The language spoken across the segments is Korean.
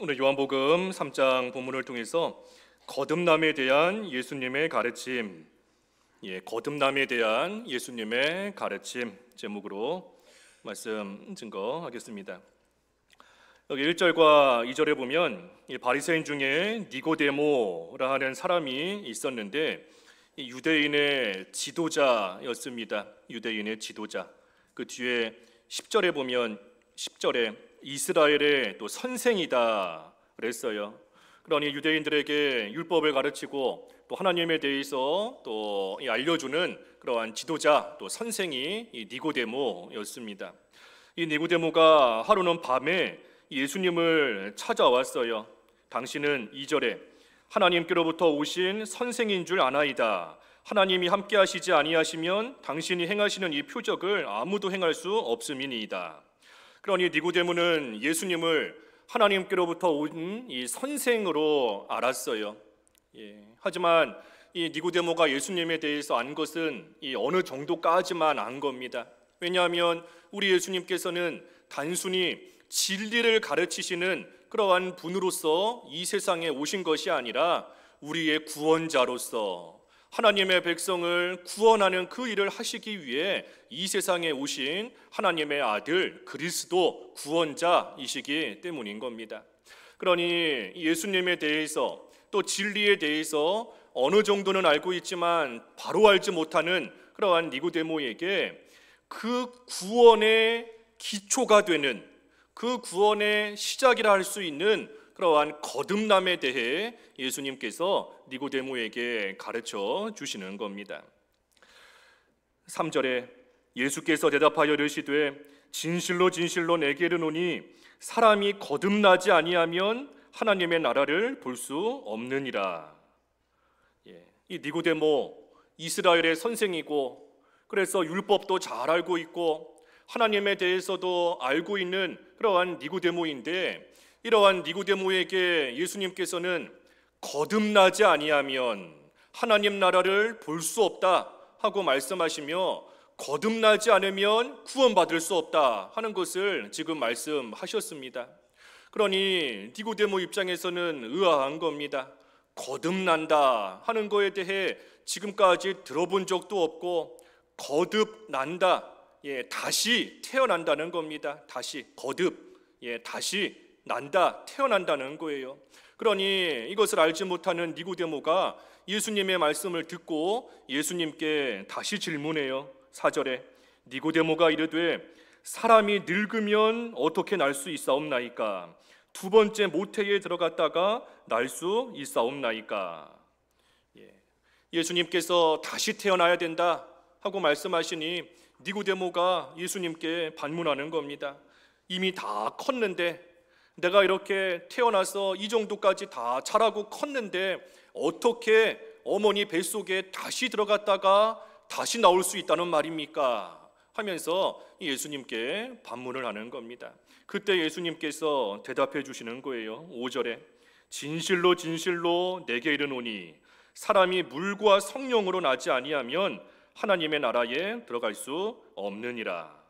오늘 요한복음 3장 본문을 통해서 거듭남에 대한 예수님의 가르침, 거듭남에 대한 예수님의 가르침 제목으로 말씀 증거하겠습니다. 여기 1절과 2절에 보면 이 바리새인 중에 니고데모라 하는 사람이 있었는데 이 유대인의 지도자였습니다. 유대인의 지도자. 그 뒤에 10절에 보면 10절에 이스라엘의 또 선생이다 그랬어요. 그러니 유대인들에게 율법을 가르치고 또 하나님에 대해서 또 알려주는 그러한 지도자 또 선생이 이 니고데모였습니다. 이 니고데모가 하루는 밤에 예수님을 찾아왔어요. 당신은 2절에 하나님께로부터 오신 선생인 줄 아나이다. 하나님이 함께 하시지 아니하시면 당신이 행하시는 이 표적을 아무도 행할 수 없음이니이다. 그러니 니고데모는 예수님을 하나님께로부터 온 이 선생으로 알았어요. 하지만 이 니고데모가 예수님에 대해서 안 것은 이 어느 정도까지만 안 겁니다. 왜냐하면 우리 예수님께서는 단순히 진리를 가르치시는 그러한 분으로서 이 세상에 오신 것이 아니라 우리의 구원자로서 하나님의 백성을 구원하는 그 일을 하시기 위해 이 세상에 오신 하나님의 아들 그리스도 구원자이시기 때문인 겁니다. 그러니 예수님에 대해서 또 진리에 대해서 어느 정도는 알고 있지만 바로 알지 못하는 그러한 니고데모에게 그 구원의 기초가 되는 그 구원의 시작이라 할 수 있는 그러한 거듭남에 대해 예수님께서 니고데모에게 가르쳐 주시는 겁니다. 3절에 예수께서 대답하여 이르시되 진실로 진실로 내게 이르노니 사람이 거듭나지 아니하면 하나님의 나라를 볼 수 없느니라. 이 니고데모 이스라엘의 선생이고 그래서 율법도 잘 알고 있고 하나님에 대해서도 알고 있는 그러한 니고데모인데 이러한 니고데모에게 예수님께서는 거듭나지 아니하면 하나님 나라를 볼 수 없다 하고 말씀하시며 거듭나지 않으면 구원받을 수 없다 하는 것을 지금 말씀하셨습니다. 그러니 니고데모 입장에서는 의아한 겁니다. 거듭난다 하는 거에 대해 지금까지 들어본 적도 없고 거듭난다, 다시 태어난다는 겁니다. 다시 다시 난다, 태어난다는 거예요. 그러니 이것을 알지 못하는 니고데모가 예수님의 말씀을 듣고 예수님께 다시 질문해요. 4절에 니고데모가 이르되 사람이 늙으면 어떻게 날 수 있사옵나이까? 두 번째 모태에 들어갔다가 날 수 있사옵나이까? 예수님께서 다시 태어나야 된다 하고 말씀하시니 니고데모가 예수님께 반문하는 겁니다. 이미 다 컸는데 내가 이렇게 태어나서 이 정도까지 다 자라고 컸는데 어떻게 어머니 뱃속에 다시 들어갔다가 다시 나올 수 있다는 말입니까? 하면서 예수님께 반문을 하는 겁니다. 그때 예수님께서 대답해 주시는 거예요. 5절에 진실로 진실로 내게 이르노니 사람이 물과 성령으로 나지 아니하면 하나님의 나라에 들어갈 수 없느니라.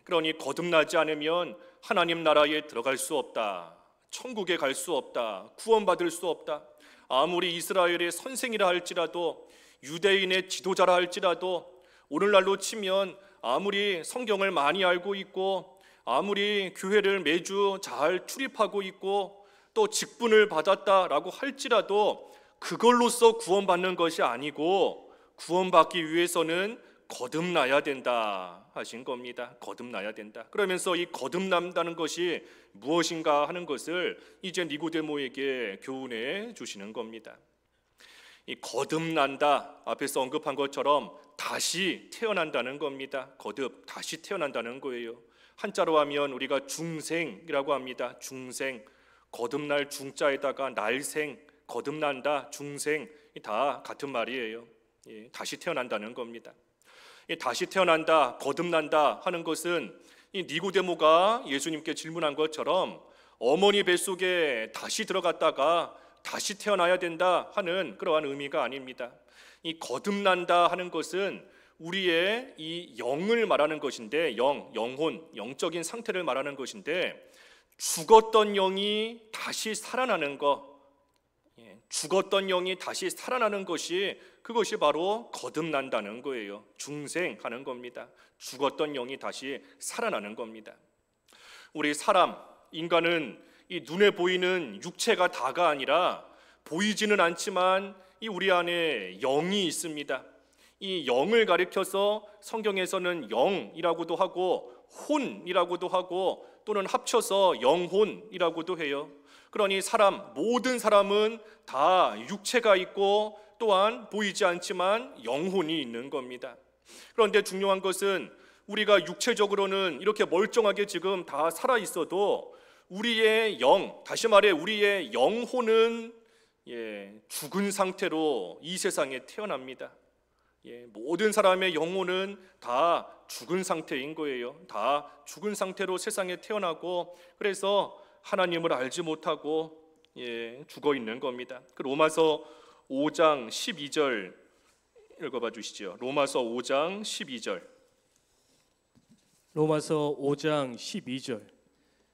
그러니 거듭나지 않으면 하나님 나라에 들어갈 수 없다. 천국에 갈 수 없다. 구원받을 수 없다. 아무리 이스라엘의 선생이라 할지라도 유대인의 지도자라 할지라도 오늘날로 치면 아무리 성경을 많이 알고 있고 아무리 교회를 매주 잘 출입하고 있고 또 직분을 받았다라고 할지라도 그걸로써 구원받는 것이 아니고 구원받기 위해서는 거듭나야 된다 하신 겁니다. 거듭나야 된다. 그러면서 이 거듭난다는 것이 무엇인가 하는 것을 이제 니고데모에게 교훈해 주시는 겁니다. 이 거듭난다 앞에서 언급한 것처럼 다시 태어난다는 겁니다. 다시 태어난다는 거예요. 한자로 하면 우리가 중생이라고 합니다. 중생, 거듭날 중자에다가 날생, 거듭난다, 중생 다 같은 말이에요. 다시 태어난다는 겁니다. 다시 태어난다, 거듭난다 하는 것은 이 니고데모가 예수님께 질문한 것처럼 어머니 뱃속에 다시 들어갔다가 다시 태어나야 된다 하는 그러한 의미가 아닙니다. 이 거듭난다 하는 것은 우리의 이 영을 말하는 것인데 영혼, 영적인 상태를 말하는 것인데 죽었던 영이 다시 살아나는 것, 죽었던 영이 다시 살아나는 그것이 바로 거듭난다는 거예요. 중생하는 겁니다. 죽었던 영이 다시 살아나는 겁니다. 우리 인간은 이 눈에 보이는 육체가 다가 아니라 보이지는 않지만 이 우리 안에 영이 있습니다. 이 영을 가리켜서 성경에서는 영이라고도 하고 혼이라고도 하고 또는 합쳐서 영혼이라고도 해요. 그러니 모든 사람은 다 육체가 있고 또한 보이지 않지만 영혼이 있는 겁니다. 그런데 중요한 것은 우리가 육체적으로는 이렇게 멀쩡하게 지금 다 살아 있어도 우리의 다시 말해 우리의 영혼은 죽은 상태로 이 세상에 태어납니다. 모든 사람의 영혼은 다 죽은 상태인 거예요. 다 죽은 상태로 세상에 태어나고 그래서 하나님을 알지 못하고 죽어 있는 겁니다. 그 로마서 5장 12절 읽어봐 주시죠. 로마서 5장 12절. 로마서 5장 12절.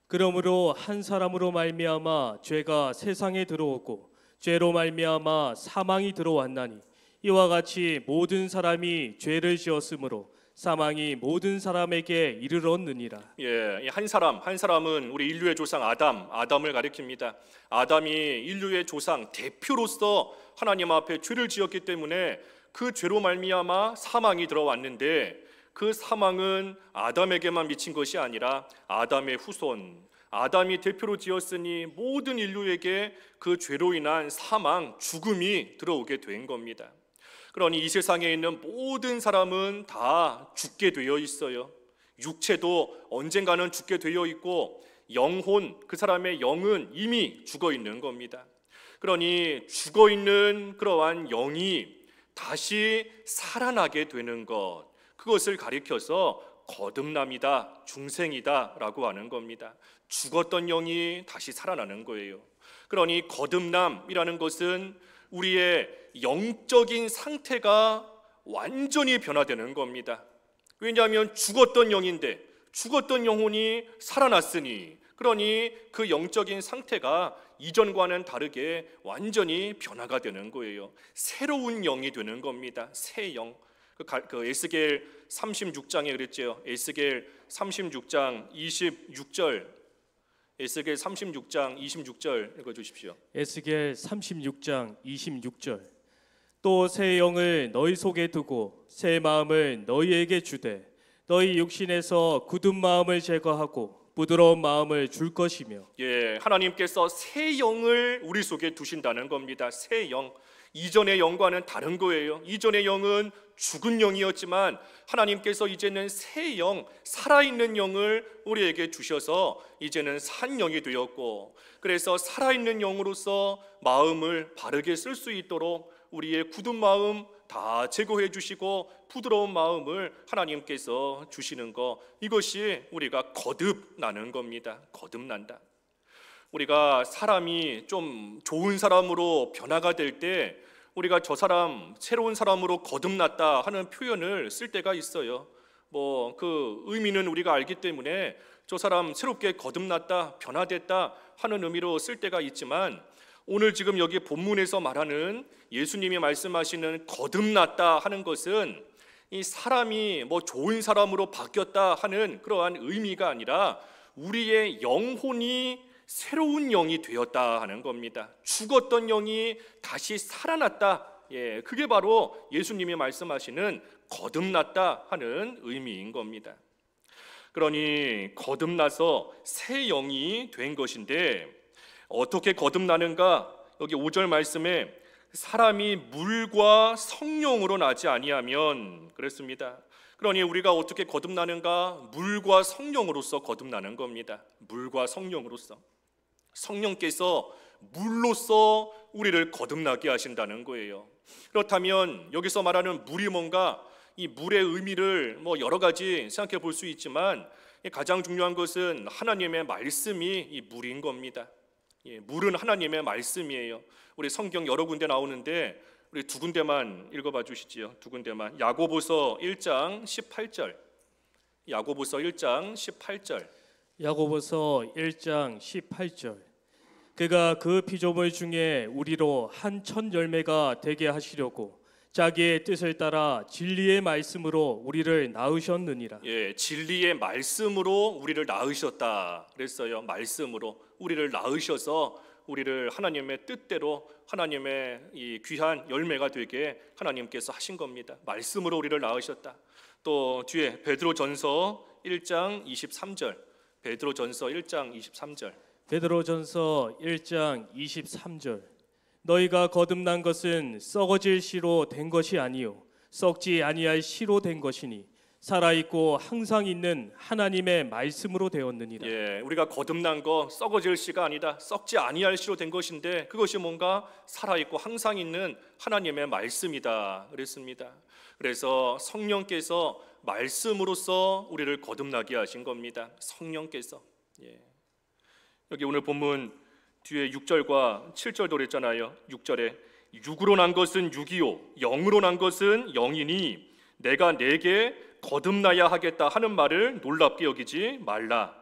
그러므로 한 사람으로 말미암아 죄가 세상에 들어오고 죄로 말미암아 사망이 들어왔나니 이와 같이 모든 사람이 죄를 지었으므로 사망이 모든 사람에게 이르렀느니라. 한 사람은 우리 인류의 조상 아담을 가리킵니다. 아담이 인류의 조상 대표로서 하나님 앞에 죄를 지었기 때문에 그 죄로 말미암아 사망이 들어왔는데 그 사망은 아담에게만 미친 것이 아니라 아담의 후손, 아담이 대표로 지었으니 모든 인류에게 그 죄로 인한 죽음이 들어오게 된 겁니다. 그러니 이 세상에 있는 모든 사람은 다 죽게 되어 있어요. 육체도 언젠가는 죽게 되어 있고 그 사람의 영은 이미 죽어 있는 겁니다. 그러니 죽어 있는 그러한 영이 다시 살아나게 되는 것, 그것을 가리켜서 거듭남이다, 중생이다 라고 하는 겁니다. 죽었던 영이 다시 살아나는 거예요. 그러니 거듭남이라는 것은 우리의 영적인 상태가 완전히 변화되는 겁니다. 왜냐하면 죽었던 영인데 죽었던 영혼이 살아났으니 그러니 그 영적인 상태가 이전과는 다르게 완전히 변화가 되는 거예요. 새로운 영이 되는 겁니다. 새 영. 에스겔 36장에 그랬죠. 에스겔 36장 26절. 에스겔 36장 26절 읽어주십시오. 에스겔 36장 26절. 또 새 영을 너희 속에 두고 새 마음을 너희에게 주되 너희 육신에서 굳은 마음을 제거하고 부드러운 마음을 줄 것이며. 하나님께서 새 영을 우리 속에 두신다는 겁니다. 새 영. 이전의 영과는 다른 거예요. 이전의 영은 죽은 영이었지만 하나님께서 이제는 새 영, 살아있는 영을 우리에게 주셔서 이제는 산 영이 되었고, 그래서 살아있는 영으로서 마음을 바르게 쓸 수 있도록 우리의 굳은 마음 다 제거해 주시고 부드러운 마음을 하나님께서 주시는 것, 이것이 우리가 거듭나는 겁니다. 거듭난다. 우리가 사람이 좀 좋은 사람으로 변화가 될 때 우리가 저 사람 새로운 사람으로 거듭났다 하는 표현을 쓸 때가 있어요. 그 의미는 우리가 알기 때문에 저 사람 새롭게 거듭났다, 변화됐다 하는 의미로 쓸 때가 있지만, 오늘 지금 여기 본문에서 말하는 예수님이 말씀하시는 거듭났다 하는 것은 이 사람이 좋은 사람으로 바뀌었다 하는 그러한 의미가 아니라 우리의 영혼이 새로운 영이 되었다 하는 겁니다. 죽었던 영이 다시 살아났다. 그게 바로 예수님이 말씀하시는 거듭났다 하는 의미인 겁니다. 그러니 거듭나서 새 영이 된 것인데 어떻게 거듭나는가? 여기 5절 말씀에 사람이 물과 성령으로 나지 아니하면 그랬습니다. 그러니 우리가 어떻게 거듭나는가? 물과 성령으로서 거듭나는 겁니다. 물과 성령으로서. 성령께서 물로서 우리를 거듭나게 하신다는 거예요. 그렇다면 여기서 말하는 물이 뭔가, 이 물의 의미를 여러 가지 생각해 볼 수 있지만 가장 중요한 것은 하나님의 말씀이 이 물인 겁니다. 물은 하나님의 말씀이에요. 우리 성경 여러 군데 나오는데 우리 두 군데만 읽어봐 주시지요. 두 군데만. 야고보서 1장 18절. 야고보서 1장 18절. 야고보서 1장 18절. 그가 그 피조물 중에 우리로 한 첫 열매가 되게 하시려고 자기의 뜻을 따라 진리의 말씀으로 우리를 낳으셨느니라. 예, 진리의 말씀으로 우리를 낳으셨다 그랬어요. 말씀으로 우리를 낳으셔서 우리를 하나님의 뜻대로 하나님의 이 귀한 열매가 되게 하나님께서 하신 겁니다. 말씀으로 우리를 낳으셨다. 또 뒤에 베드로전서 1장 23절. 베드로전서 1장 23절. 베드로전서 1장 23절. 너희가 거듭난 것은 썩어질 씨로 된 것이 아니요 썩지 아니할 씨로 된 것이니 살아있고 항상 있는 하나님의 말씀으로 되었느니라. 예, 우리가 거듭난 거 썩어질 씨가 아니다. 썩지 아니할 씨로 된 것인데 그것이 뭔가 살아있고 항상 있는 하나님의 말씀이다 그랬습니다. 그래서 성령께서 말씀으로써 우리를 거듭나게 하신 겁니다. 성령께서. 예. 여기 오늘 본문 뒤에 6절과 7절도 그랬잖아요. 6절에 육으로 난 것은 육이요 영으로 난 것은 영이니 내가 내게 거듭나야 하겠다 하는 말을 놀랍게 여기지 말라.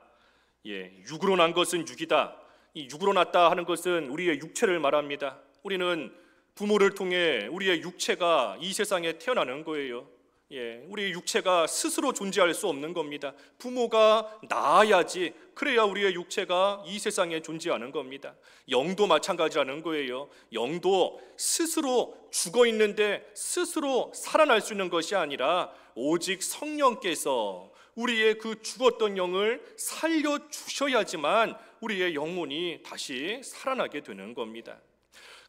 예, 육으로 난 것은 육이다. 이 육으로 났다 하는 것은 우리의 육체를 말합니다. 우리는 부모를 통해 우리의 육체가 이 세상에 태어나는 거예요. 예, 우리의 육체가 스스로 존재할 수 없는 겁니다. 부모가 낳아야지 그래야 우리의 육체가 이 세상에 존재하는 겁니다. 영도 마찬가지라는 거예요. 영도 스스로 죽어 있는데 스스로 살아날 수 있는 것이 아니라 오직 성령께서 우리의 그 죽었던 영을 살려주셔야지만 우리의 영혼이 다시 살아나게 되는 겁니다.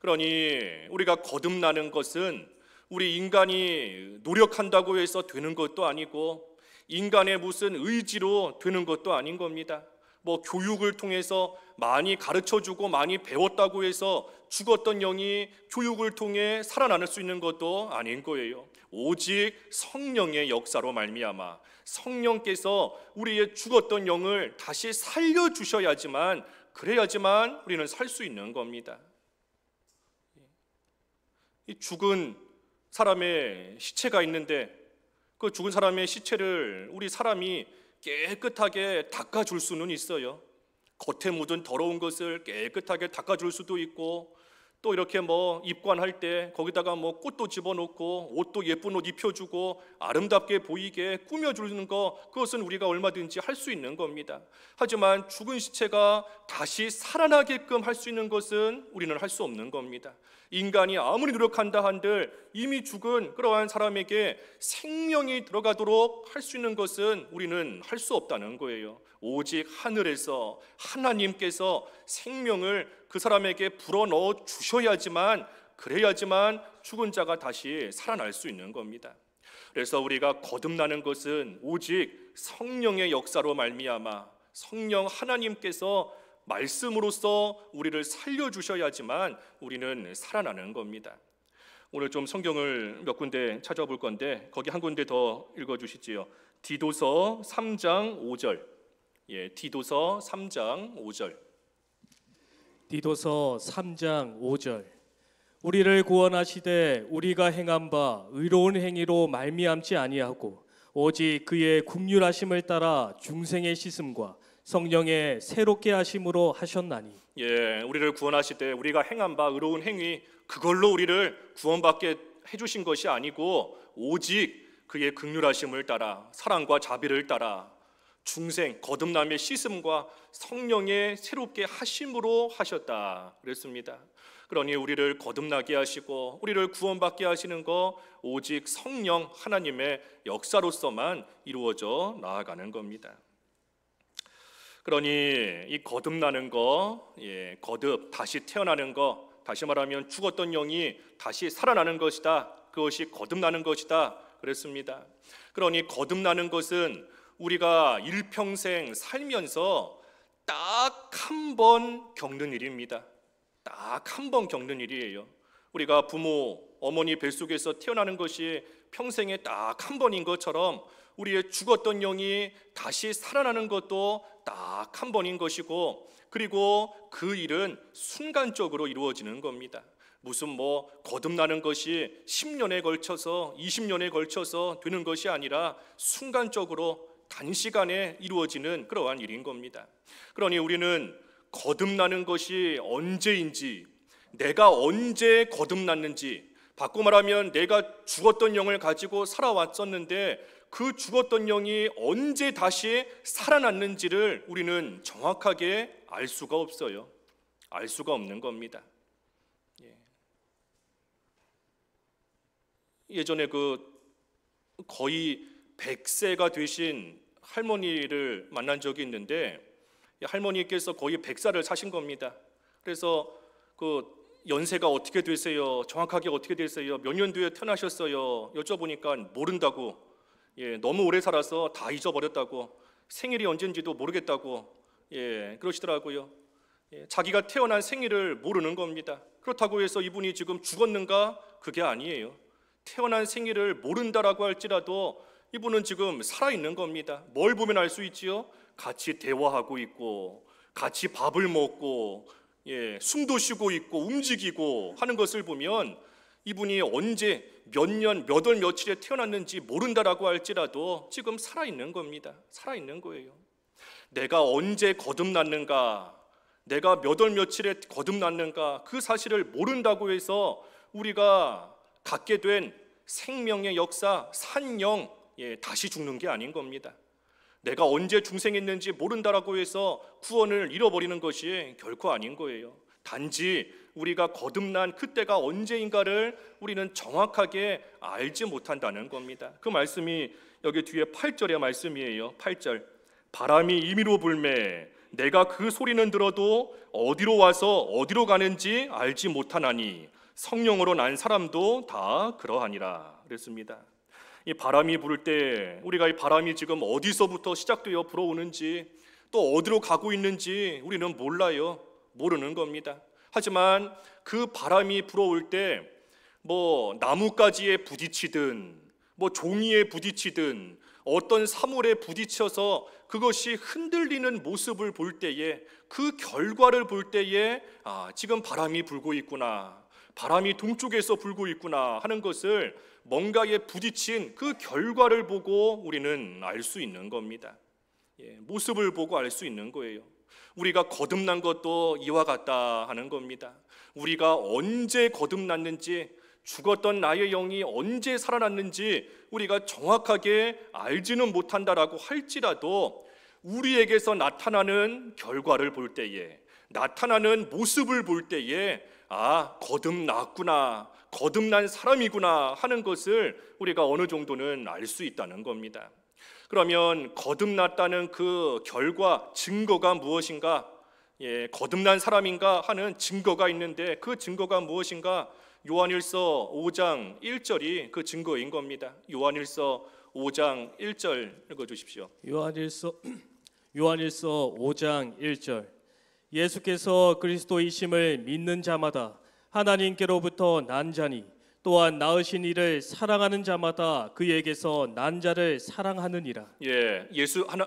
그러니 우리가 거듭나는 것은 우리 인간이 노력한다고 해서 되는 것도 아니고 인간의 무슨 의지로 되는 것도 아닌 겁니다. 뭐 교육을 통해서 많이 가르쳐주고 많이 배웠다고 해서 죽었던 영이 교육을 통해 살아날 수 있는 것도 아닌 거예요. 오직 성령의 역사로 말미암아 성령께서 우리의 죽었던 영을 다시 살려주셔야지만 그래야지만 우리는 살 수 있는 겁니다. 이 죽은 사람의 시체가 있는데 그 죽은 사람의 시체를 우리 사람이 깨끗하게 닦아줄 수는 있어요. 겉에 묻은 더러운 것을 깨끗하게 닦아줄 수도 있고 또 이렇게 뭐 입관할 때 거기다가 뭐 꽃도 집어넣고 옷도 예쁜 옷 입혀주고 아름답게 보이게 꾸며주는 거 그것은 우리가 얼마든지 할 수 있는 겁니다. 하지만 죽은 시체가 다시 살아나게끔 할 수 있는 것은 우리는 할 수 없는 겁니다. 인간이 아무리 노력한다 한들 이미 죽은 그러한 사람에게 생명이 들어가도록 할 수 있는 것은 우리는 할 수 없다는 거예요. 오직 하늘에서 하나님께서 생명을 그 사람에게 불어넣어 주셔야지만 그래야지만 죽은 자가 다시 살아날 수 있는 겁니다. 그래서 우리가 거듭나는 것은 오직 성령의 역사로 말미암아 성령 하나님께서 말씀으로써 우리를 살려주셔야지만 우리는 살아나는 겁니다. 오늘 좀 성경을 몇 군데 찾아볼 건데 거기 한 군데 더 읽어주시지요. 디도서 3장 5절. 예, 디도서 3장 5절. 디도서 3장 5절. 우리를 구원하시되 우리가 행한 바 의로운 행위로 말미암지 아니하고 오직 그의 긍휼하심을 따라 중생의 씻음과 성령의 새롭게 하심으로 하셨나니. 예, 우리를 구원하시되 우리가 행한 바 의로운 행위 그걸로 우리를 구원받게 해주신 것이 아니고 오직 그의 긍휼하심을 따라 사랑과 자비를 따라 중생 거듭남의 씻음과 성령의 새롭게 하심으로 하셨다 그랬습니다. 그러니 우리를 거듭나게 하시고 우리를 구원받게 하시는 거 오직 성령 하나님의 역사로서만 이루어져 나아가는 겁니다. 그러니 이 거듭나는 거, 거듭 다시 태어나는 거, 다시 말하면 죽었던 영이 다시 살아나는 것이다. 그것이 거듭나는 것이다 그랬습니다. 그러니 거듭나는 것은 우리가 일평생 살면서 딱 한 번 겪는 일입니다. 딱 한 번 겪는 일이에요. 우리가 부모, 어머니 뱃속에서 태어나는 것이 평생에 딱 한 번인 것처럼 우리의 죽었던 영이 다시 살아나는 것도 딱 한 번인 것이고 그리고 그 일은 순간적으로 이루어지는 겁니다. 무슨 뭐 거듭나는 것이 10년에 걸쳐서 20년에 걸쳐서 되는 것이 아니라 순간적으로 단시간에 이루어지는 그러한 일인 겁니다. 그러니 우리는 거듭나는 것이 언제인지, 내가 언제 거듭났는지, 바꿔 말하면 내가 죽었던 영을 가지고 살아왔었는데 그 죽었던 영이 언제 다시 살아났는지를 우리는 정확하게 알 수가 없어요. 알 수가 없는 겁니다. 예전에 거의 100세가 되신 할머니를 만난 적이 있는데, 할머니께서 거의 100살을 사신 겁니다. 그래서 연세가 어떻게 되세요? 정확하게 어떻게 되세요? 몇 년도에 태어나셨어요? 여쭤보니까 모른다고, 너무 오래 살아서 다 잊어버렸다고, 생일이 언젠지도 모르겠다고, 그러시더라고요. 자기가 태어난 생일을 모르는 겁니다. 그렇다고 해서 이분이 지금 죽었는가? 그게 아니에요. 태어난 생일을 모른다라고 할지라도 이분은 지금 살아있는 겁니다. 뭘 보면 알 수 있지요? 같이 대화하고 있고, 같이 밥을 먹고, 숨도 쉬고 있고 움직이고 하는 것을 보면 이분이 언제 몇 년, 몇 월, 며칠에 태어났는지 모른다라고 할지라도 지금 살아있는 겁니다. 살아있는 거예요. 내가 언제 거듭났는가, 내가 몇 월, 며칠에 거듭났는가, 그 사실을 모른다고 해서 우리가 갖게 된 생명의 역사, 산영, 다시 죽는 게 아닌 겁니다. 내가 언제 중생했는지 모른다라고 해서 구원을 잃어버리는 것이 결코 아닌 거예요. 단지 우리가 거듭난 그때가 언제인가를 우리는 정확하게 알지 못한다는 겁니다. 그 말씀이 여기 뒤에 8절의 말씀이에요. 8절. 바람이 임의로 불매 내가 그 소리는 들어도 어디로 와서 어디로 가는지 알지 못하나니 성령으로 난 사람도 다 그러하니라 그랬습니다. 이 바람이 불 때 우리가 이 바람이 지금 어디서부터 시작되어 불어오는지 또 어디로 가고 있는지 우리는 몰라요. 모르는 겁니다. 하지만 그 바람이 불어올 때 나뭇가지에 부딪히든 종이에 부딪히든 어떤 사물에 부딪혀서 그것이 흔들리는 모습을 볼 때에, 그 결과를 볼 때에 지금 바람이 불고 있구나, 바람이 동쪽에서 불고 있구나 하는 것을 뭔가에 부딪힌 그 결과를 보고 우리는 알 수 있는 겁니다. 모습을 보고 알 수 있는 거예요. 우리가 거듭난 것도 이와 같다 하는 겁니다. 우리가 언제 거듭났는지, 죽었던 나의 영이 언제 살아났는지 우리가 정확하게 알지는 못한다라고 할지라도 우리에게서 나타나는 결과를 볼 때에, 나타나는 모습을 볼 때에 거듭났구나, 거듭난 사람이구나 하는 것을 우리가 어느 정도는 알 수 있다는 겁니다. 그러면 거듭났다는 그 결과, 증거가 무엇인가? 거듭난 사람인가 하는 증거가 있는데 그 증거가 무엇인가? 요한일서 5장 1절이 그 증거인 겁니다. 요한일서 5장 1절 읽어주십시오. 요한일서 5장 1절. 예수께서 그리스도이심을 믿는 자마다 하나님께로부터 난 자니 또한 낳으신 이를 사랑하는 자마다 그에게서 난 자를 사랑하느니라.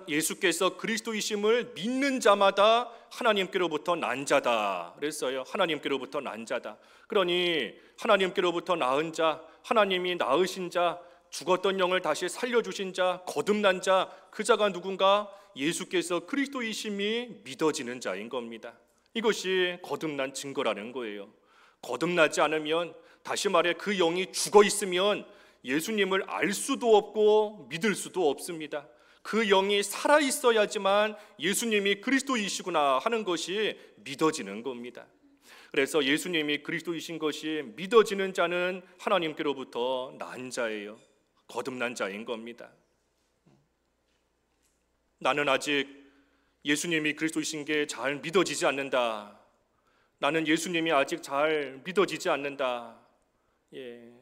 예수께서 그리스도이심을 믿는 자마다 하나님께로부터 난 자다 그랬어요. 하나님께로부터 난 자다. 그러니 하나님께로부터 낳은 자, 하나님이 낳으신 자, 죽었던 영을 다시 살려주신 자, 거듭난 자, 그 자가 누군가? 예수께서 그리스도이심이 믿어지는 자인 겁니다. 이것이 거듭난 증거라는 거예요. 거듭나지 않으면, 다시 말해 그 영이 죽어 있으면 예수님을 알 수도 없고 믿을 수도 없습니다. 그 영이 살아 있어야지만 예수님이 그리스도이시구나 하는 것이 믿어지는 겁니다. 그래서 예수님이 그리스도이신 것이 믿어지는 자는 하나님께로부터 난 자예요. 거듭난 자인 겁니다. 나는 아직 예수님이 그리스도이신 게 잘 믿어지지 않는다. 나는 예수님이 아직 잘 믿어지지 않는다.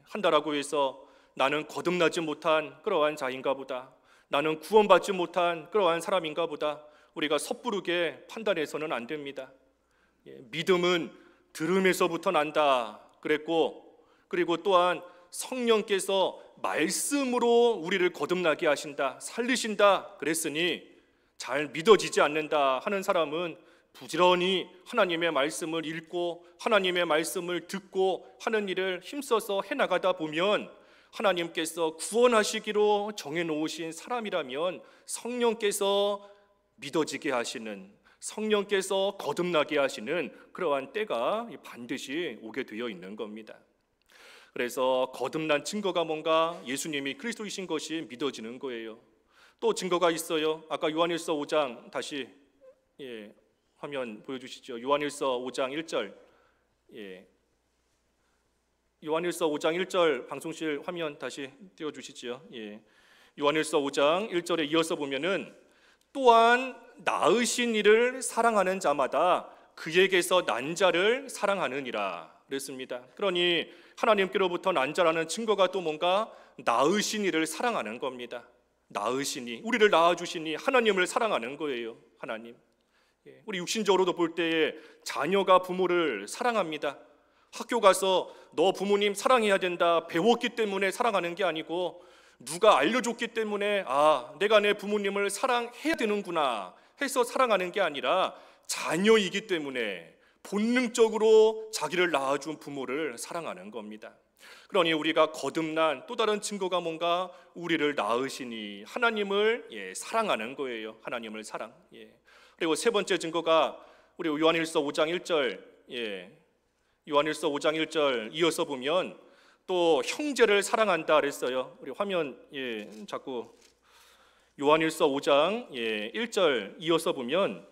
한다라고 해서 나는 거듭나지 못한 그러한 자인가 보다, 나는 구원받지 못한 그러한 사람인가 보다 우리가 섣부르게 판단해서는 안 됩니다. 믿음은 들음에서부터 난다 그랬고, 그리고 또한 성령께서 말씀으로 우리를 거듭나게 하신다, 살리신다 그랬으니 잘 믿어지지 않는다 하는 사람은 부지런히 하나님의 말씀을 읽고 하나님의 말씀을 듣고 하는 일을 힘써서 해나가다 보면 하나님께서 구원하시기로 정해놓으신 사람이라면 성령께서 믿어지게 하시는, 성령께서 거듭나게 하시는 그러한 때가 반드시 오게 되어 있는 겁니다. 그래서 거듭난 증거가 뭔가? 예수님이 그리스도이신 것이 믿어지는 거예요. 또 증거가 있어요. 아까 요한일서 5장 다시 화면 보여주시죠. 요한일서 5장 1절. 요한일서 5장 1절 방송실 화면 다시 띄워주시죠. 요한일서 5장 1절에 이어서 보면은 또한 낳으신 이를 사랑하는 자마다 그에게서 난 자를 사랑하느니라 그랬습니다. 그러니 하나님께로부터 난 자라는 증거가 또 뭔가? 낳으신 이를 사랑하는 겁니다. 낳으시니, 우리를 낳아주시니 하나님을 사랑하는 거예요. 하나님. 우리 육신적으로도 볼 때에 자녀가 부모를 사랑합니다. 학교 가서 너 부모님 사랑해야 된다 배웠기 때문에 사랑하는 게 아니고 누가 알려줬기 때문에 내가 내 부모님을 사랑해야 되는구나 해서 사랑하는 게 아니라 자녀이기 때문에 본능적으로 자기를 낳아준 부모를 사랑하는 겁니다. 그러니 우리가 거듭난 또 다른 증거가 뭔가? 우리를 낳으시니 하나님을 사랑하는 거예요. 하나님을 사랑. 그리고 세 번째 증거가 우리 요한일서 5장 1절 요한일서 5장 1절 이어서 보면 또 형제를 사랑한다 그랬어요. 우리 화면 자꾸 요한일서 5장 1절 이어서 보면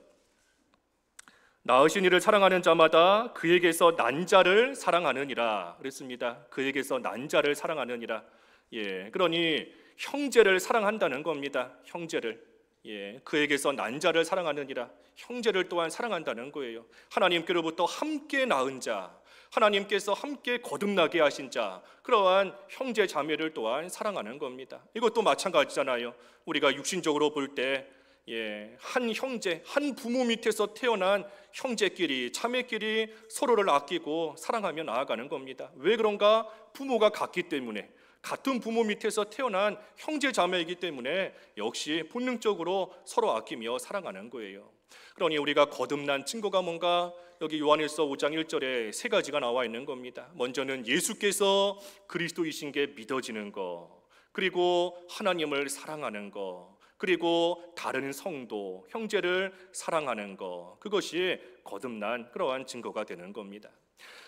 낳으신 이를 사랑하는 자마다 그에게서 난 자를 사랑하느니라 그랬습니다. 그에게서 난 자를 사랑하느니라. 그러니 형제를 사랑한다는 겁니다. 형제를. 그에게서 난 자를 사랑하느니라. 형제를 또한 사랑한다는 거예요. 하나님께로부터 함께 낳은 자, 하나님께서 함께 거듭나게 하신 자, 그러한 형제 자매를 또한 사랑하는 겁니다. 이것도 마찬가지잖아요. 우리가 육신적으로 볼 때 한 형제, 한 부모 밑에서 태어난 형제끼리, 자매끼리 서로를 아끼고 사랑하며 나아가는 겁니다. 왜 그런가? 부모가 같기 때문에, 같은 부모 밑에서 태어난 형제 자매이기 때문에 역시 본능적으로 서로 아끼며 사랑하는 거예요. 그러니 우리가 거듭난 증거가 뭔가? 여기 요한일서 5장 1절에 세 가지가 나와 있는 겁니다. 먼저는 예수께서 그리스도이신 게 믿어지는 거, 그리고 하나님을 사랑하는 거, 그리고 다른 성도, 형제를 사랑하는 거, 그것이 거듭난 그러한 증거가 되는 겁니다.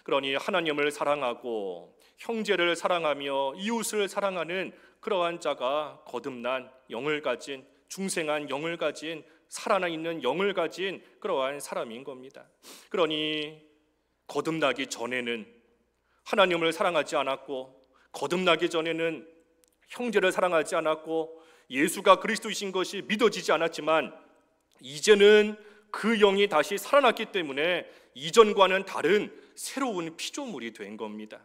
그러니 하나님을 사랑하고 형제를 사랑하며 이웃을 사랑하는 그러한 자가 거듭난 영을 가진, 중생한 영을 가진, 살아있는 영을 가진 그러한 사람인 겁니다. 그러니 거듭나기 전에는 하나님을 사랑하지 않았고, 거듭나기 전에는 형제를 사랑하지 않았고, 예수가 그리스도이신 것이 믿어지지 않았지만 이제는 그 영이 다시 살아났기 때문에 이전과는 다른 새로운 피조물이 된 겁니다.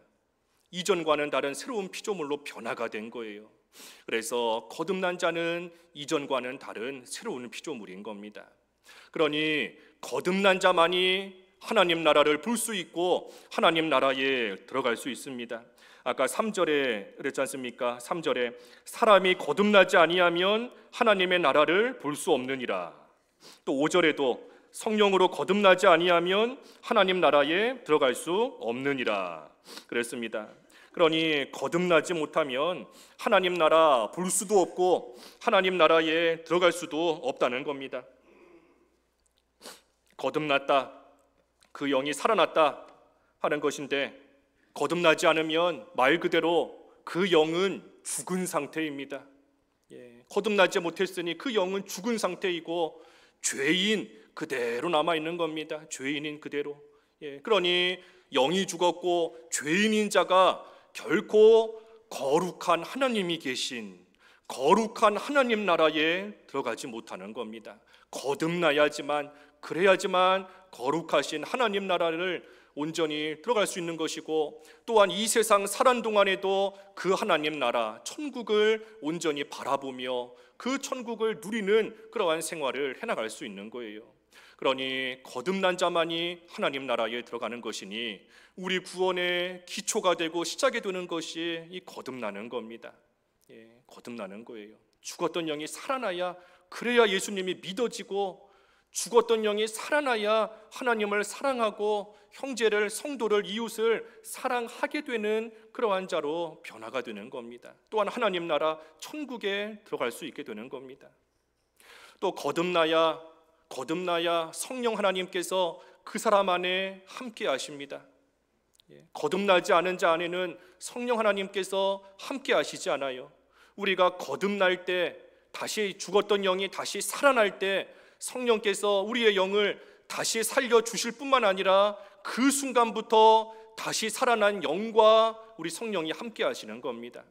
이전과는 다른 새로운 피조물로 변화가 된 거예요. 그래서 거듭난 자는 이전과는 다른 새로운 피조물인 겁니다. 그러니 거듭난 자만이 하나님 나라를 볼 수 있고 하나님 나라에 들어갈 수 있습니다. 아까 3절에 그랬지 않습니까? 3절에 사람이 거듭나지 아니하면 하나님의 나라를 볼 수 없느니라. 또 5절에도 성령으로 거듭나지 아니하면 하나님 나라에 들어갈 수 없느니라 그랬습니다. 그러니 거듭나지 못하면 하나님 나라 볼 수도 없고 하나님 나라에 들어갈 수도 없다는 겁니다. 거듭났다, 그 영이 살아났다 하는 것인데, 거듭나지 않으면 말 그대로 그 영은 죽은 상태입니다. 거듭나지 못했으니 그 영은 죽은 상태이고 죄인 그대로 남아있는 겁니다. 죄인인 그대로. 그러니 영이 죽었고 죄인인 자가 결코 거룩한 하나님이 계신 거룩한 하나님 나라에 들어가지 못하는 겁니다. 거듭나야지만, 그래야지만 거룩하신 하나님 나라를 온전히 들어갈 수 있는 것이고, 또한 이 세상 살아 동안에도 그 하나님 나라 천국을 온전히 바라보며 그 천국을 누리는 그러한 생활을 해나갈 수 있는 거예요. 그러니 거듭난 자만이 하나님 나라에 들어가는 것이니 우리 구원의 기초가 되고 시작이 되는 것이 이 거듭나는 겁니다. 거듭나는 거예요. 죽었던 영이 살아나야, 그래야 예수님이 믿어지고 죽었던 영이 살아나야 하나님을 사랑하고 형제를, 성도를, 이웃을 사랑하게 되는 그러한 자로 변화가 되는 겁니다. 또한 하나님 나라 천국에 들어갈 수 있게 되는 겁니다. 또 거듭나야 성령 하나님께서 그 사람 안에 함께 하십니다. 거듭나지 않은 자 안에는 성령 하나님께서 함께 하시지 않아요. 우리가 거듭날 때, 다시 죽었던 영이 다시 살아날 때 성령께서 우리의 영을 다시 살려주실 뿐만 아니라 그 순간부터 다시 살아난 영과 우리 성령이 함께 하시는 겁니다.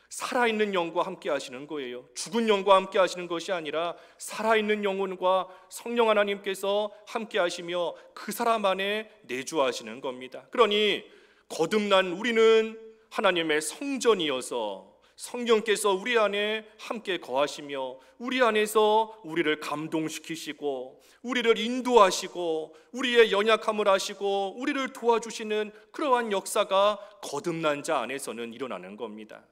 살아있는 영과 함께 하시는 거예요. 죽은 영과 함께 하시는 것이 아니라 살아있는 영혼과 성령 하나님께서 함께 하시며 그 사람 안에 내주하시는 겁니다. 그러니 거듭난 우리는 하나님의 성전이어서 성령께서 우리 안에 함께 거하시며 우리 안에서 우리를 감동시키시고 우리를 인도하시고 우리의 연약함을 아시고 우리를 도와주시는 그러한 역사가 거듭난 자 안에서는 일어나는 겁니다.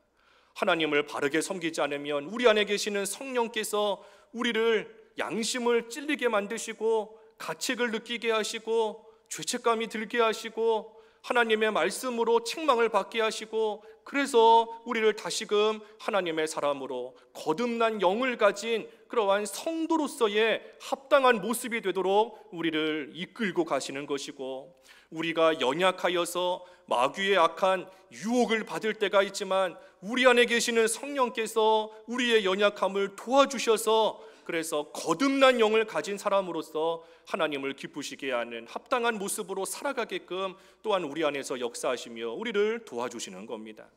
하나님을 바르게 섬기지 않으면 우리 안에 계시는 성령께서 우리를 양심을 찔리게 만드시고 가책을 느끼게 하시고 죄책감이 들게 하시고 하나님의 말씀으로 책망을 받게 하시고 그래서 우리를 다시금 하나님의 사람으로 거듭난 영을 가진 그러한 성도로서의 합당한 모습이 되도록 우리를 이끌고 가시는 것이고, 우리가 연약하여서 마귀의 악한 유혹을 받을 때가 있지만 우리 안에 계시는 성령께서 우리의 연약함을 도와주셔서 그래서 거듭난 영을 가진 사람으로서 하나님을 기쁘시게 하는 합당한 모습으로 살아가게끔 또한 우리 안에서 역사하시며 우리를 도와주시는 겁니다.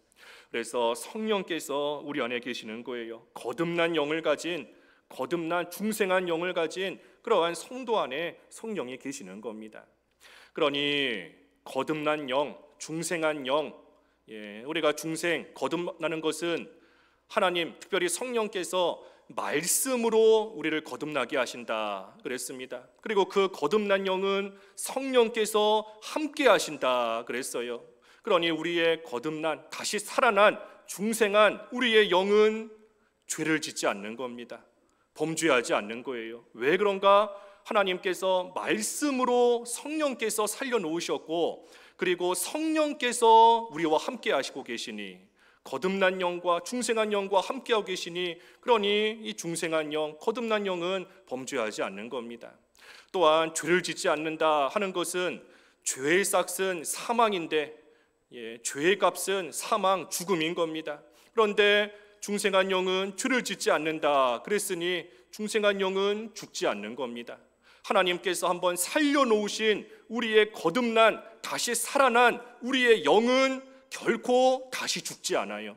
그래서 성령께서 우리 안에 계시는 거예요. 거듭난 영을 가진, 거듭난 중생한 영을 가진 그러한 성도 안에 성령이 계시는 겁니다. 그러니 거듭난 영, 중생한 영, 우리가 중생, 거듭나는 것은 하나님, 특별히 성령께서 말씀으로 우리를 거듭나게 하신다 그랬습니다. 그리고 그 거듭난 영은 성령께서 함께 하신다 그랬어요. 그러니 우리의 거듭난, 다시 살아난 중생한 우리의 영은 죄를 짓지 않는 겁니다. 범죄하지 않는 거예요. 왜 그런가? 하나님께서 말씀으로 성령께서 살려놓으셨고 그리고 성령께서 우리와 함께 하시고 계시니 거듭난 영과 중생한 영과 함께하고 계시니 그러니 이 중생한 영, 거듭난 영은 범죄하지 않는 겁니다. 또한 죄를 짓지 않는다 하는 것은 죄의 삭은 사망인데 죄의 값은 사망, 죽음인 겁니다. 그런데 중생한 영은 죄를 짓지 않는다 그랬으니 중생한 영은 죽지 않는 겁니다. 하나님께서 한번 살려놓으신 우리의 거듭난, 다시 살아난 우리의 영은 결코 다시 죽지 않아요.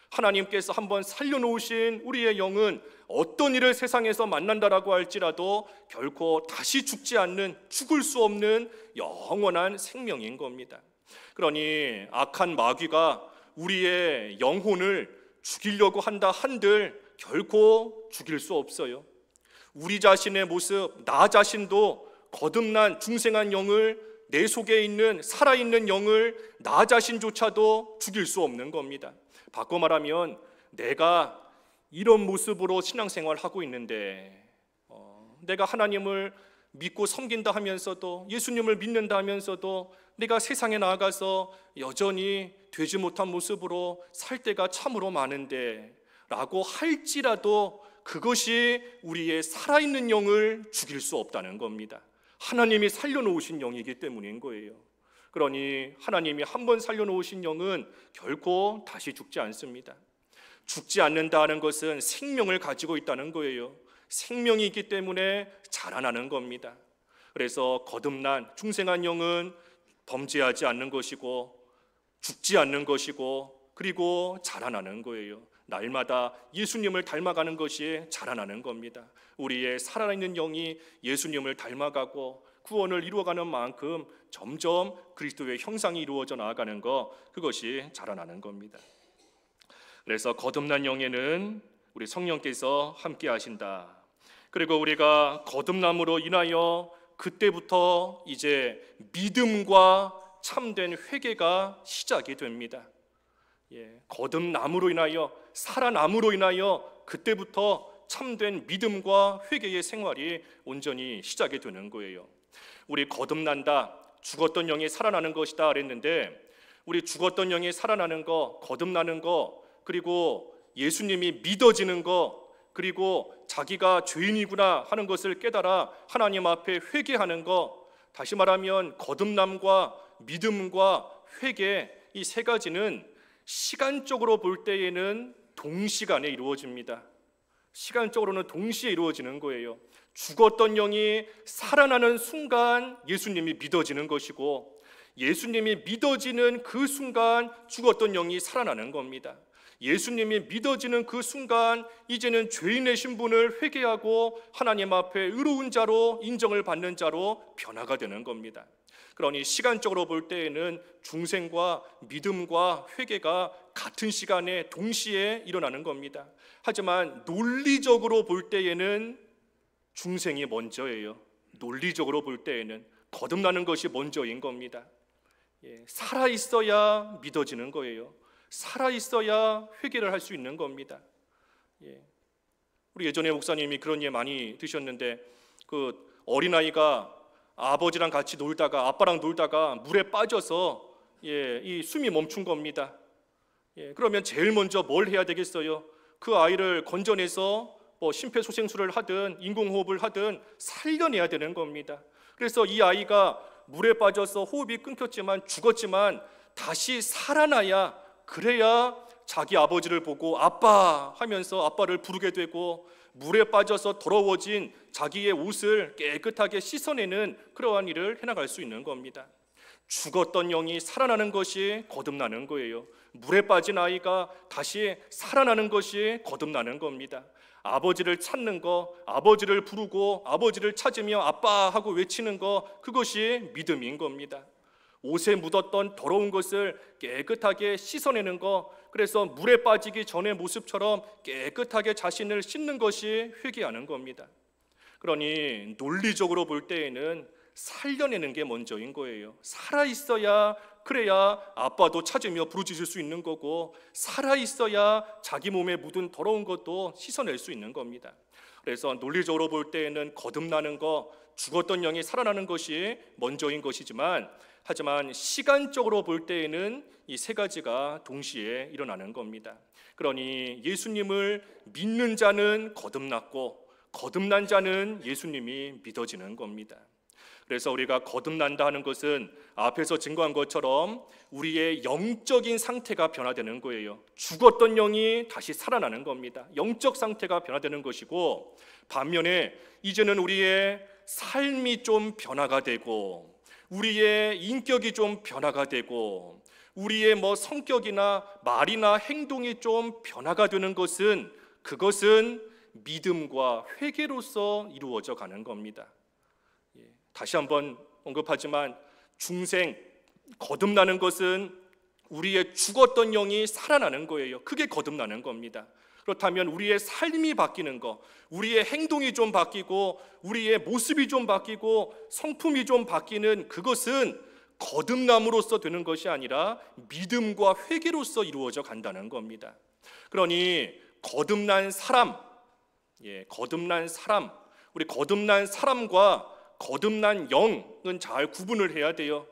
하나님께서 한번 살려놓으신 우리의 영은 어떤 일을 세상에서 만난다라고 할지라도 결코 다시 죽지 않는, 죽을 수 없는 영원한 생명인 겁니다. 그러니 악한 마귀가 우리의 영혼을 죽이려고 한다 한들 결코 죽일 수 없어요. 우리 자신의 모습, 나 자신도 거듭난 중생한 영을, 내 속에 있는 살아있는 영을 나 자신조차도 죽일 수 없는 겁니다. 바꿔 말하면 내가 이런 모습으로 신앙생활을 하고 있는데 내가 하나님을 믿고 섬긴다 하면서도, 예수님을 믿는다 하면서도 내가 세상에 나아가서 여전히 되지 못한 모습으로 살 때가 참으로 많은데 라고 할지라도 그것이 우리의 살아있는 영을 죽일 수 없다는 겁니다. 하나님이 살려놓으신 영이기 때문인 거예요. 그러니 하나님이 한번 살려놓으신 영은 결코 다시 죽지 않습니다. 죽지 않는다는 것은 생명을 가지고 있다는 거예요. 생명이 있기 때문에 자라나는 겁니다. 그래서 거듭난 중생한 영은 범죄하지 않는 것이고 죽지 않는 것이고 그리고 자라나는 거예요. 날마다 예수님을 닮아가는 것이 자라나는 겁니다. 우리의 살아있는 영이 예수님을 닮아가고 구원을 이루어가는 만큼 점점 그리스도의 형상이 이루어져 나아가는 것, 그것이 자라나는 겁니다. 그래서 거듭난 영에는 우리 성령께서 함께 하신다. 그리고 우리가 거듭남으로 인하여 그때부터 이제 믿음과 참된 회개가 시작이 됩니다. 거듭남으로 인하여, 살아남으로 인하여 그때부터 참된 믿음과 회개의 생활이 온전히 시작이 되는 거예요. 우리 거듭난다, 죽었던 영이 살아나는 것이다 그랬는데, 우리 죽었던 영이 살아나는 거, 거듭나는 거, 그리고 예수님이 믿어지는 거, 그리고 자기가 죄인이구나 하는 것을 깨달아 하나님 앞에 회개하는 거, 다시 말하면 거듭남과 믿음과 회개, 이 세 가지는 시간적으로 볼 때에는 동시간에 이루어집니다. 시간적으로는 동시에 이루어지는 거예요. 죽었던 영이 살아나는 순간 예수님이 믿어지는 것이고, 예수님이 믿어지는 그 순간 죽었던 영이 살아나는 겁니다. 예수님이 믿어지는 그 순간 이제는 죄인의 신분을 회개하고 하나님 앞에 의로운 자로 인정을 받는 자로 변화가 되는 겁니다. 그러니 시간적으로 볼 때에는 중생과 믿음과 회개가 같은 시간에 동시에 일어나는 겁니다. 하지만 논리적으로 볼 때에는 중생이 먼저예요. 논리적으로 볼 때에는 거듭나는 것이 먼저인 겁니다. 살아있어야 믿어지는 거예요. 살아있어야 회개를 할 수 있는 겁니다. 우리 예전에 목사님이 그런 예 많이 드셨는데, 그 어린아이가 아버지랑 같이 놀다가, 아빠랑 놀다가 물에 빠져서 이 숨이 멈춘 겁니다. 그러면 제일 먼저 뭘 해야 되겠어요? 그 아이를 건져내서 심폐소생술을 하든 인공호흡을 하든 살려내야 되는 겁니다. 그래서 이 아이가 물에 빠져서 호흡이 끊겼지만, 죽었지만 다시 살아나야, 그래야 자기 아버지를 보고 아빠 하면서 아빠를 부르게 되고, 물에 빠져서 더러워진 자기의 옷을 깨끗하게 씻어내는 그러한 일을 해나갈 수 있는 겁니다. 죽었던 영이 살아나는 것이 거듭나는 거예요. 물에 빠진 아이가 다시 살아나는 것이 거듭나는 겁니다. 아버지를 찾는 거, 아버지를 부르고 아버지를 찾으며 아빠 하고 외치는 거, 그것이 믿음인 겁니다. 옷에 묻었던 더러운 것을 깨끗하게 씻어내는 거, 그래서 물에 빠지기 전의 모습처럼 깨끗하게 자신을 씻는 것이 회개하는 겁니다. 그러니 논리적으로 볼 때에는 살려내는 게 먼저인 거예요. 살아있어야, 그래야 아빠도 찾으며 부르짖을 수 있는 거고, 살아있어야 자기 몸에 묻은 더러운 것도 씻어낼 수 있는 겁니다. 그래서 논리적으로 볼 때에는 거듭나는 거, 죽었던 영이 살아나는 것이 먼저인 것이지만, 하지만 시간적으로 볼 때에는 이 세 가지가 동시에 일어나는 겁니다. 그러니 예수님을 믿는 자는 거듭났고, 거듭난 자는 예수님이 믿어지는 겁니다. 그래서 우리가 거듭난다 하는 것은 앞에서 증거한 것처럼 우리의 영적인 상태가 변화되는 거예요. 죽었던 영이 다시 살아나는 겁니다. 영적 상태가 변화되는 것이고, 반면에 이제는 우리의 삶이 좀 변화가 되고, 우리의 인격이 좀 변화가 되고, 우리의 성격이나 말이나 행동이 좀 변화가 되는 것은, 그것은 믿음과 회개로서 이루어져 가는 겁니다. 다시 한번 언급하지만, 중생, 거듭나는 것은 우리의 죽었던 영이 살아나는 거예요. 그게 거듭나는 겁니다. 그렇다면 우리의 삶이 바뀌는 거, 우리의 행동이 좀 바뀌고, 우리의 모습이 좀 바뀌고, 성품이 좀 바뀌는 그것은 거듭남으로써 되는 것이 아니라 믿음과 회개로서 이루어져 간다는 겁니다. 그러니 거듭난 사람, 우리 거듭난 사람과 거듭난 영은 잘 구분을 해야 돼요.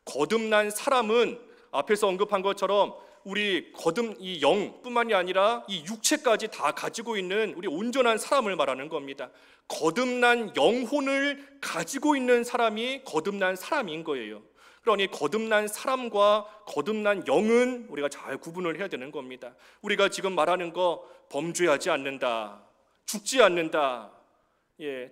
거듭난 사람은 앞에서 언급한 것처럼 우리 이 영뿐만이 아니라 이 육체까지 다 가지고 있는 우리 온전한 사람을 말하는 겁니다. 거듭난 영혼을 가지고 있는 사람이 거듭난 사람인 거예요. 그러니 거듭난 사람과 거듭난 영은 우리가 잘 구분을 해야 되는 겁니다. 우리가 지금 말하는 거, 범죄하지 않는다, 죽지 않는다,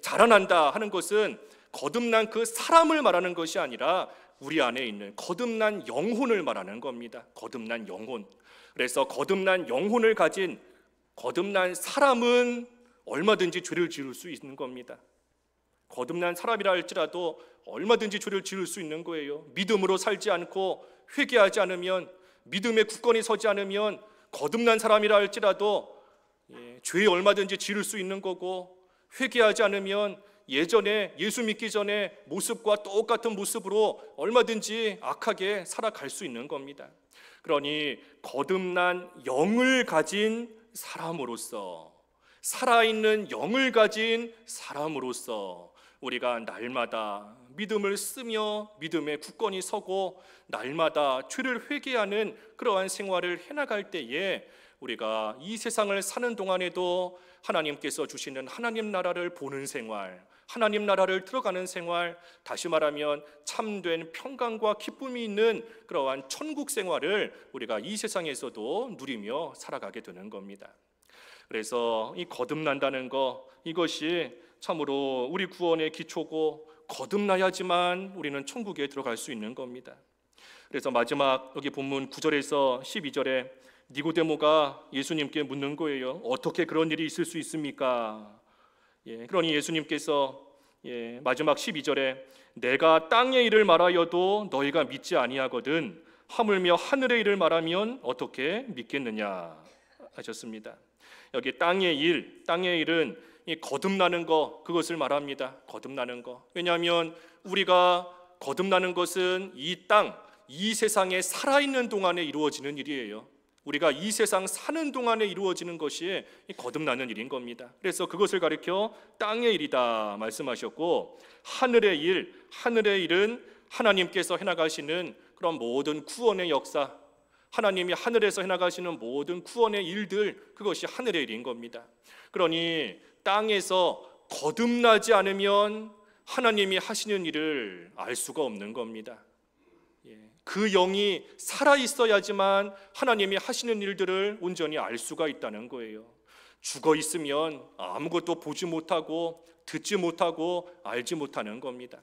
자라난다 하는 것은 거듭난 그 사람을 말하는 것이 아니라 우리 안에 있는 거듭난 영혼을 말하는 겁니다. 거듭난 영혼. 그래서 거듭난 영혼을 가진 거듭난 사람은 얼마든지 죄를 지을 수 있는 겁니다. 거듭난 사람이라 할지라도 얼마든지 죄를 지을 수 있는 거예요. 믿음으로 살지 않고 회개하지 않으면, 믿음에 굳건히 서지 않으면 거듭난 사람이라 할지라도 죄에 얼마든지 지을 수 있는 거고, 회개하지 않으면 예전에 예수 믿기 전에 모습과 똑같은 모습으로 얼마든지 악하게 살아갈 수 있는 겁니다. 그러니 거듭난 영을 가진 사람으로서, 살아있는 영을 가진 사람으로서 우리가 날마다 믿음을 쓰며 믿음의 굳건히 서고 날마다 죄를 회개하는 그러한 생활을 해나갈 때에 우리가 이 세상을 사는 동안에도 하나님께서 주시는 하나님 나라를 보는 생활, 하나님 나라를 들어가는 생활, 다시 말하면 참된 평강과 기쁨이 있는 그러한 천국 생활을 우리가 이 세상에서도 누리며 살아가게 되는 겁니다. 그래서 이 거듭난다는 거, 이것이 참으로 우리 구원의 기초고 거듭나야지만 우리는 천국에 들어갈 수 있는 겁니다. 그래서 마지막 여기 본문 9절에서 12절에 니고데모가 예수님께 묻는 거예요. 어떻게 그런 일이 있을 수 있습니까? 그러니 예수님께서 마지막 12절에 내가 땅의 일을 말하여도 너희가 믿지 아니하거든 하물며 하늘의 일을 말하면 어떻게 믿겠느냐 하셨습니다. 여기 땅의 일은 이 거듭나는 것, 그것을 말합니다. 거듭나는 것. 왜냐하면 우리가 거듭나는 것은 이 땅, 이 세상에 살아있는 동안에 이루어지는 일이에요. 우리가 이 세상 사는 동안에 이루어지는 것이 거듭나는 일인 겁니다. 그래서 그것을 가리켜 땅의 일이다 말씀하셨고, 하늘의 일은 하나님께서 해나가시는 그런 모든 구원의 역사, 하나님이 하늘에서 해나가시는 모든 구원의 일들, 그것이 하늘의 일인 겁니다. 그러니 땅에서 거듭나지 않으면 하나님이 하시는 일을 알 수가 없는 겁니다. 그 영이 살아있어야지만 하나님이 하시는 일들을 온전히 알 수가 있다는 거예요. 죽어 있으면 아무것도 보지 못하고 듣지 못하고 알지 못하는 겁니다.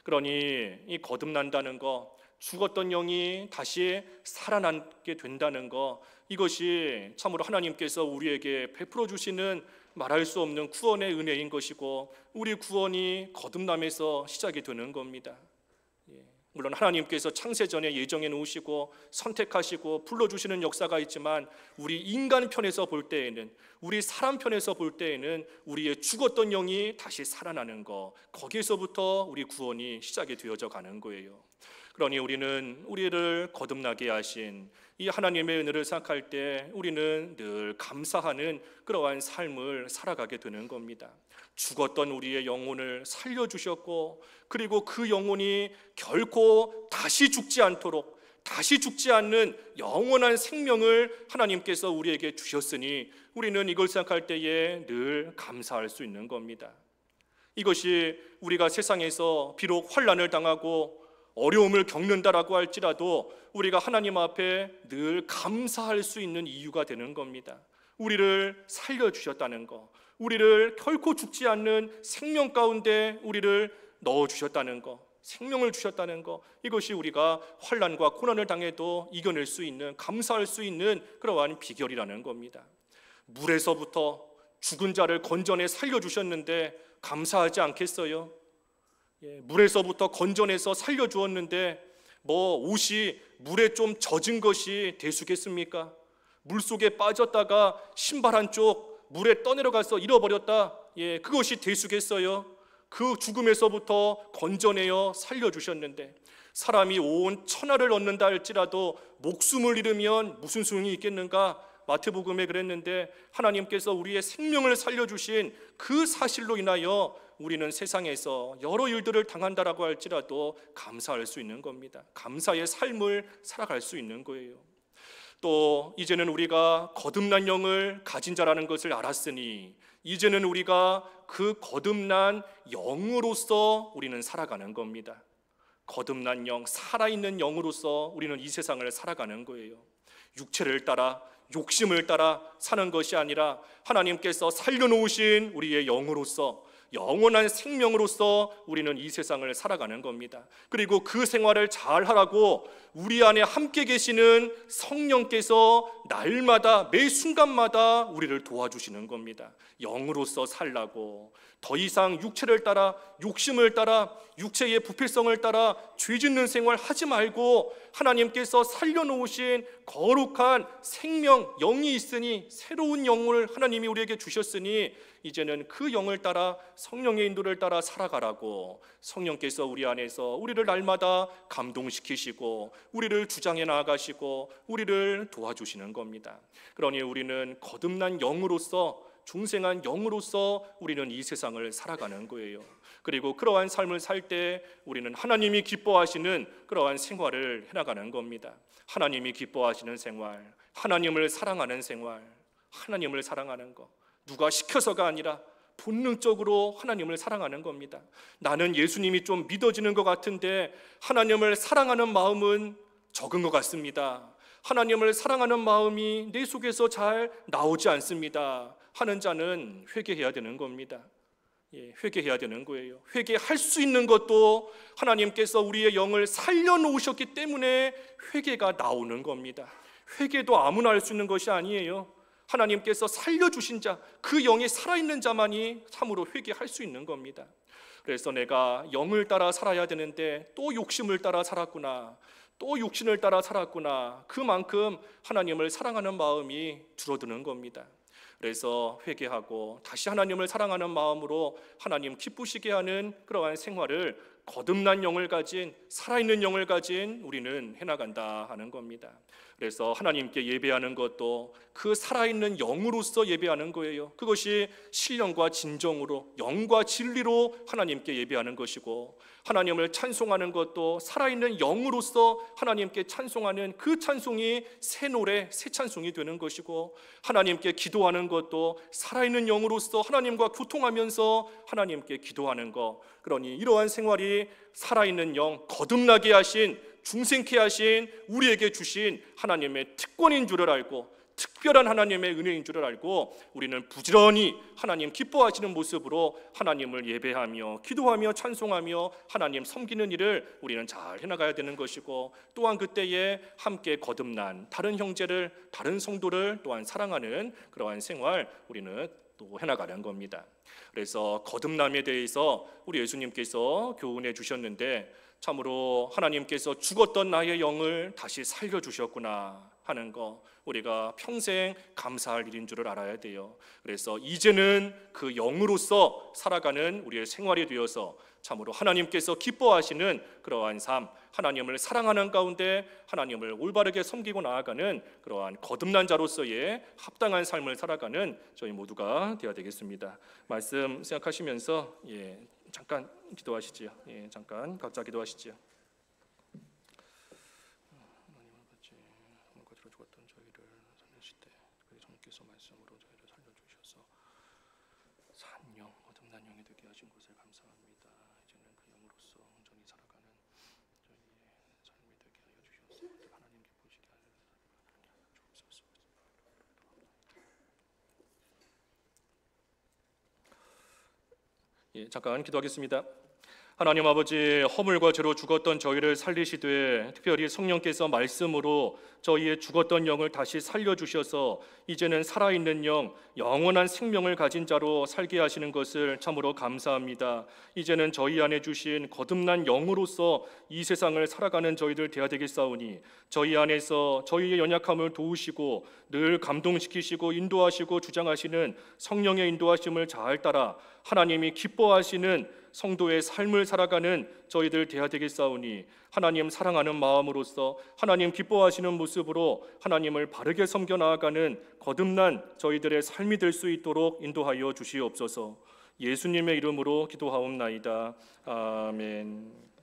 그러니 이 거듭난다는 거, 죽었던 영이 다시 살아나게 된다는 거, 이것이 참으로 하나님께서 우리에게 베풀어 주시는 말할 수 없는 구원의 은혜인 것이고, 우리 구원이 거듭남에서 시작이 되는 겁니다. 물론 하나님께서 창세전에 예정해 놓으시고 선택하시고 불러주시는 역사가 있지만, 우리 인간 편에서 볼 때에는, 우리 사람 편에서 볼 때에는 우리의 죽었던 영이 다시 살아나는 거, 거기에서부터 우리 구원이 시작이 되어져 가는 거예요. 그러니 우리를 거듭나게 하신 이 하나님의 은혜를 생각할 때 우리는 늘 감사하는 그러한 삶을 살아가게 되는 겁니다. 죽었던 우리의 영혼을 살려주셨고, 그리고 그 영혼이 결코 다시 죽지 않도록, 다시 죽지 않는 영원한 생명을 하나님께서 우리에게 주셨으니 우리는 이걸 생각할 때에 늘 감사할 수 있는 겁니다. 이것이 우리가 세상에서 비록 환난을 당하고 어려움을 겪는다라고 할지라도 우리가 하나님 앞에 늘 감사할 수 있는 이유가 되는 겁니다. 우리를 살려주셨다는 거, 우리를 결코 죽지 않는 생명 가운데 우리를 넣어주셨다는 거, 생명을 주셨다는 거, 이것이 우리가 환난과 고난을 당해도 이겨낼 수 있는, 감사할 수 있는 그러한 비결이라는 겁니다. 물에서부터 죽은 자를 건져내 살려주셨는데 감사하지 않겠어요? 물에서부터 건져내서 살려주었는데 옷이 물에 좀 젖은 것이 대수겠습니까? 물속에 빠졌다가 신발 한쪽 물에 떠내려가서 잃어버렸다, 그것이 대수겠어요? 그 죽음에서부터 건져내어 살려주셨는데, 사람이 온 천하를 얻는다 할지라도 목숨을 잃으면 무슨 소용이 있겠는가? 마태복음에 그랬는데, 하나님께서 우리의 생명을 살려주신 그 사실로 인하여 우리는 세상에서 여러 일들을 당한다라고 할지라도 감사할 수 있는 겁니다. 감사의 삶을 살아갈 수 있는 거예요. 또 이제는 우리가 거듭난 영을 가진 자라는 것을 알았으니 이제는 우리가 그 거듭난 영으로서 우리는 살아가는 겁니다. 거듭난 영, 살아있는 영으로서 우리는 이 세상을 살아가는 거예요. 육체를 따라, 욕심을 따라 사는 것이 아니라 하나님께서 살려놓으신 우리의 영으로서, 영원한 생명으로서 우리는 이 세상을 살아가는 겁니다. 그리고 그 생활을 잘 하라고 우리 안에 함께 계시는 성령께서 날마다, 매 순간마다 우리를 도와주시는 겁니다. 영으로서 살라고, 더 이상 육체를 따라, 욕심을 따라, 육체의 부패성을 따라 죄 짓는 생활 하지 말고 하나님께서 살려놓으신 거룩한 생명, 영이 있으니, 새로운 영을 하나님이 우리에게 주셨으니 이제는 그 영을 따라, 성령의 인도를 따라 살아가라고 성령께서 우리 안에서 우리를 날마다 감동시키시고 우리를 주장해 나아가시고 우리를 도와주시는 겁니다. 그러니 우리는 거듭난 영으로서 중생한 영으로서 우리는 이 세상을 살아가는 거예요. 그리고 그러한 삶을 살 때 우리는 하나님이 기뻐하시는 그러한 생활을 해나가는 겁니다. 하나님이 기뻐하시는 생활, 하나님을 사랑하는 생활, 하나님을 사랑하는 것, 누가 시켜서가 아니라 본능적으로 하나님을 사랑하는 겁니다. 나는 예수님이 좀 믿어지는 것 같은데 하나님을 사랑하는 마음은 적은 것 같습니다. 하나님을 사랑하는 마음이 내 속에서 잘 나오지 않습니다 하는 자는 회개해야 되는 겁니다. 회개해야 되는 거예요. 회개할 수 있는 것도 하나님께서 우리의 영을 살려놓으셨기 때문에 회개가 나오는 겁니다. 회개도 아무나 할 수 있는 것이 아니에요. 하나님께서 살려주신 자, 그 영이 살아있는 자만이 참으로 회개할 수 있는 겁니다. 그래서 내가 영을 따라 살아야 되는데 또 욕심을 따라 살았구나, 또 육신을 따라 살았구나, 그만큼 하나님을 사랑하는 마음이 줄어드는 겁니다. 그래서 회개하고 다시 하나님을 사랑하는 마음으로 하나님 기쁘시게 하는 그러한 생활을 거듭난 영을 가진, 살아있는 영을 가진 우리는 해나간다 하는 겁니다. 그래서 하나님께 예배하는 것도 그 살아있는 영으로서 예배하는 거예요. 그것이 신령과 진정으로, 영과 진리로 하나님께 예배하는 것이고, 하나님을 찬송하는 것도 살아있는 영으로서 하나님께 찬송하는 그 찬송이 새 노래, 새 찬송이 되는 것이고, 하나님께 기도하는 것도 살아있는 영으로서 하나님과 교통하면서 하나님께 기도하는 것. 그러니 이러한 생활이 살아있는 영, 거듭나게 하신, 중생케 하신, 우리에게 주신 하나님의 특권인 줄을 알고, 특별한 하나님의 은혜인 줄을 알고 우리는 부지런히 하나님 기뻐하시는 모습으로 하나님을 예배하며 기도하며 찬송하며 하나님 섬기는 일을 우리는 잘 해나가야 되는 것이고, 또한 그때에 함께 거듭난 다른 형제를, 다른 성도를 또한 사랑하는 그러한 생활 우리는 또 해나가는 겁니다. 그래서 거듭남에 대해서 우리 예수님께서 교훈해 주셨는데, 참으로 하나님께서 죽었던 나의 영을 다시 살려주셨구나 하는 거, 우리가 평생 감사할 일인 줄을 알아야 돼요. 그래서 이제는 그 영으로서 살아가는 우리의 생활이 되어서 참으로 하나님께서 기뻐하시는 그러한 삶, 하나님을 사랑하는 가운데 하나님을 올바르게 섬기고 나아가는 그러한 거듭난 자로서의 합당한 삶을 살아가는 저희 모두가 되어야 되겠습니다. 말씀 생각하시면서 잠깐 기도하시지요. 잠깐 각자 기도하시지요. 하나님 아버지, 한가지로 죽었던 저희를 살리시되 그리고 주님께서 말씀으로 저희를 살려주셔서 산 영, 거듭난 영이 되게 하신 것을 감사합니다. 이제는 그 영으로서 온전히 살아가는 저희의 삶이 되게 하여 주셔서 하나님 기쁘시게 하여 주옵소서. 잠깐 기도하겠습니다. 하나님 아버지, 허물과 죄로 죽었던 저희를 살리시되 특별히 성령께서 말씀으로 저희의 죽었던 영을 다시 살려주셔서 이제는 살아있는 영, 영원한 생명을 가진 자로 살게 하시는 것을 참으로 감사합니다. 이제는 저희 안에 주신 거듭난 영으로서 이 세상을 살아가는 저희들 되어야 되겠사오니, 저희 안에서 저희의 연약함을 도우시고 늘 감동시키시고 인도하시고 주장하시는 성령의 인도하심을 잘 따라 하나님이 기뻐하시는 성도의 삶을 살아가는 저희들 되어야 되겠사오니, 하나님 사랑하는 마음으로서 하나님 기뻐하시는 모습으로 하나님을 바르게 섬겨 나아가는 거듭난 저희들의 삶이 될 수 있도록 인도하여 주시옵소서. 예수님의 이름으로 기도하옵나이다. 아멘.